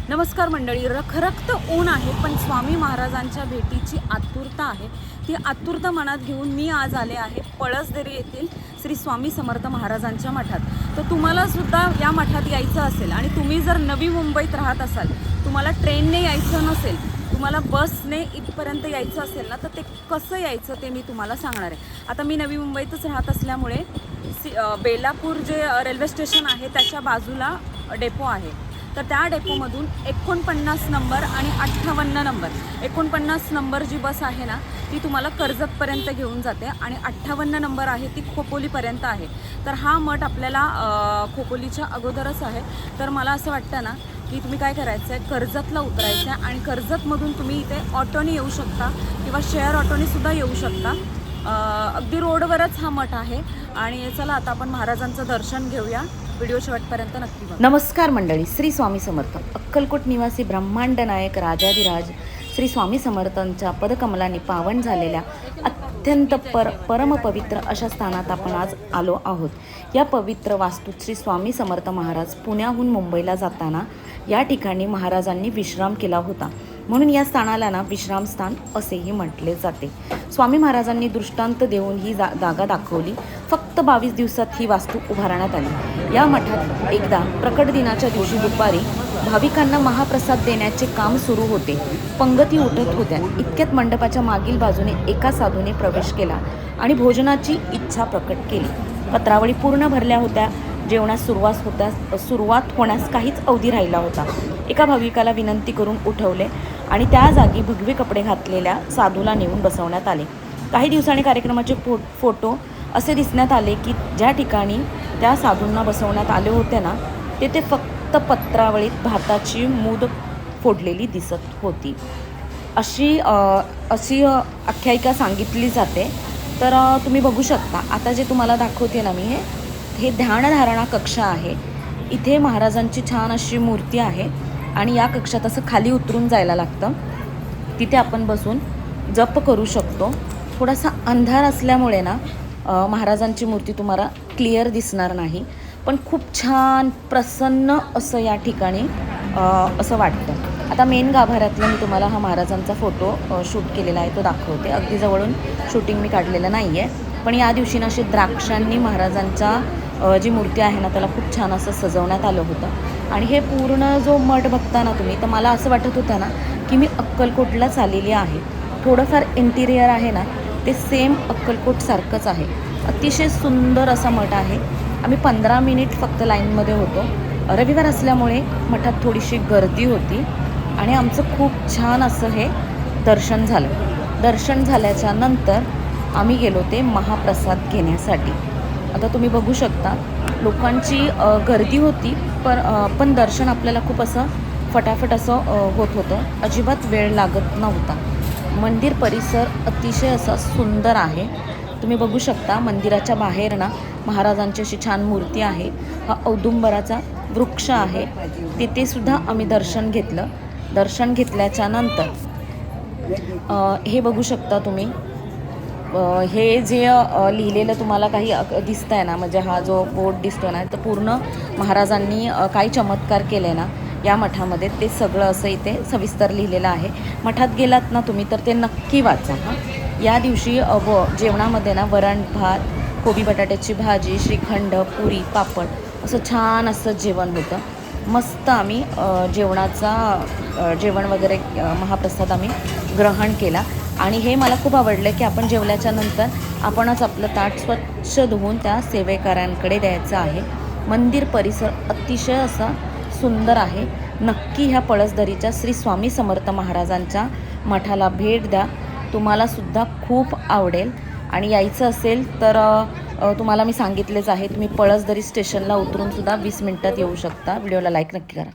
नमस्कार मंडळी. रखरखतं ऊन आहे, पण स्वामी महाराजांच्या भेटीची आतुरता आहे. ती आतुरता मनात घेऊन मी आज आले आहे पळसदरी येथील श्री स्वामी समर्थ महाराजांच्या मठात. तर तुम्हाला सुद्धा या मठात यायचं असेल आणि तुम्ही जर नवी मुंबईत राहत असाल, तुम्हाला ट्रेनने यायचं नसेल, तुम्हाला बसने इथपर्यंत यायचं असेल ना, तर ते कसं यायचं ते मी तुम्हाला सांगणार आहे. आता मी नवी मुंबईतच राहत असल्यामुळे बेलापूर जे रेल्वे स्टेशन आहे त्याच्या बाजूला डेपो आहे. तर त्या डेपोमधून 49 नंबर आणि 58 नंबर 49 नंबर जी बस आहे ना, ती तुम्हाला कर्जतपर्यंत घेऊन जाते आणि 58 नंबर आहे ती खोपोलीपर्यंत आहे. तर हा मठ आपल्याला खोपोलीच्या अगोदरच आहे. तर मला असं वाटतं ना की तुम्ही काय करायचं आहे, कर्जतला उतरायचं आहे आणि कर्जतमधून तुम्ही इथे ऑटोने येऊ शकता किंवा शेअर ऑटोनेसुद्धा येऊ शकता. अगदी रोडवरच हा मठ आहे. आणि चला आता आपण महाराजांचं दर्शन घेऊया. व्हिडिओ शेवटपर्यंत नक्की बघा. नमस्कार मंडळी. श्री स्वामी समर्थ. अक्कलकोट निवासी ब्रह्मांड नायक राजाधिराज श्री स्वामी समर्थांच्या पदकमलांनी पावन झालेल्या अत्यंत परमपवित्र अशा स्थानात आपण आज आलो आहोत. या पवित्र वास्तूत श्री स्वामी समर्थ महाराज पुण्याहून मुंबईला जाताना या ठिकाणी महाराजांनी विश्राम केला होता, म्हणून या स्थानाला ना विश्रामस्थान असेही म्हटले जाते. स्वामी महाराजांनी दृष्टांत देऊन ही जागा दाखवली. फक्त 22 दिवसात ही वास्तू उभारण्यात आली. या मठात एकदा प्रकट दिनाच्या दिवशी दुपारी भाविकांना महाप्रसाद देण्याचे काम सुरू होते. पंगती उठत होत्या. इतक्यात मंडपाच्या मागील बाजूने एका साधूने प्रवेश केला आणि भोजनाची इच्छा प्रकट केली. पत्रावळी पूर्ण भरल्या होत्या. जेवणास सुरुवात होण्यास काहीच अवधी राहिला होता. एका भाविकाला विनंती करून उठवले आणि त्या जागी भगवे कपडे घातलेल्या साधूला नेऊन बसवण्यात आले. काही दिवसांनी कार्यक्रमाचे फोटो असे दिसण्यात आले की ज्या ठिकाणी त्या साधूंना बसवण्यात आले होते ना, तेथे फक्त पत्रावळीत भाताची मूद फोडलेली दिसत होती. अशी आख्यायिका सांगितली जाते. तर तुम्ही बघू शकता. आता जे तुम्हाला दाखवते ना मी, हे ध्यानधारणा कक्ष आहे. इथे महाराजांची छान अशी मूर्ती आहे आणि या कक्षात असं खाली उतरून जायला लागतं. तिथे आपण बसून जप करू शकतो. थोडासा अंधार असल्यामुळे ना महाराजांची मूर्ती तुम्हाला क्लिअर दिसणार नाही, पण खूप छान प्रसन्न असं या ठिकाणी असं वाटतं. आता मेन गाभाऱ्यातला मी तुम्हाला हा महाराजांचा फोटो शूट केलेला आहे, तो दाखवते. अगदी जवळून शूटिंग मी काढलेलं नाही आहे, पण या दिवशी ना असे द्राक्षांनी महाराजांचा जी मूर्ती आहे ना त्याला खूप छान असं सजवण्यात आलं होतं. आणि हे पूर्ण जो मठ बघता ना तुम्ही, तर मला असं वाटत होतं ना की मी अक्कलकोटलाच आलेली आहे. थोडंफार इंटिरियर आहे ना ते सेम अक्कलकोटसारखंच आहे. अतिशय सुंदर असा मठ आहे. आम्ही 15 मिनिट फक्त लाईनमध्ये होतो. रविवार असल्यामुळे मठात थोडीशी गर्दी होती आणि आमचं खूप छान असं हे दर्शन झालं. दर्शन झाल्याच्या नंतर आम्ही गेलो ते महाप्रसाद घेण्यासाठी. आता तुम्ही बघू शकता लोकांची गर्दी होती, पण दर्शन आपल्याला खूप असं फटाफट असं होत होतं. अजिबात वेळ लागत नव्हता. मंदिर परिसर अतिशय असा सुंदर आहे. तुम्ही बघू शकता मंदिराच्या बाहेर ना महाराजांची अशी छान मूर्ती आहे. हा औदुंबराचा वृक्ष आहे. तिथे सुद्धा आम्ही दर्शन घेतलं. दर्शन घेतल्याच्या नंतर हे बघू शकता तुम्ही, हे जे लिहिलेलं तुम्हाला काही दिसतं आहे ना, म्हणजे हा जो बोर्ड दिसतो ना, तर पूर्ण महाराजांनी काही चमत्कार केले ना या मठामध्ये, ते सगळं असं इथे सविस्तर लिहिलेलं आहे. मठात गेलात ना तुम्ही तर ते नक्की वाचा. या दिवशी जेवणामध्ये ना वरण भात, कोबी बटाट्याची भाजी, श्रीखंड, पुरी, पापड असं छान असं जेवण होतं. मस्त आम्ही जेवण वगैरे महाप्रसाद आम्ही ग्रहण केला. आणि हे मला खूप आवडलं की आपण जेवल्याच्या नंतर आपणच आपलं ताट स्वच्छ धुवून त्या सेवेकऱ्यांकडे द्यायचं आहे. मंदिर परिसर अतिशय असा सुंदर आहे. नक्की ह्या पळसदरीच्या श्री स्वामी समर्थ महाराजांच्या मठाला भेट द्या. तुम्हालासुद्धा खूप आवडेल. आणि यायचं असेल तर तुम्हाला मी सांगितलेच आहे, तुम्ही पळसदरी स्टेशनला उतरूनसुद्धा 20 मिनटात येऊ शकता. व्हिडिओला लाईक नक्की करा.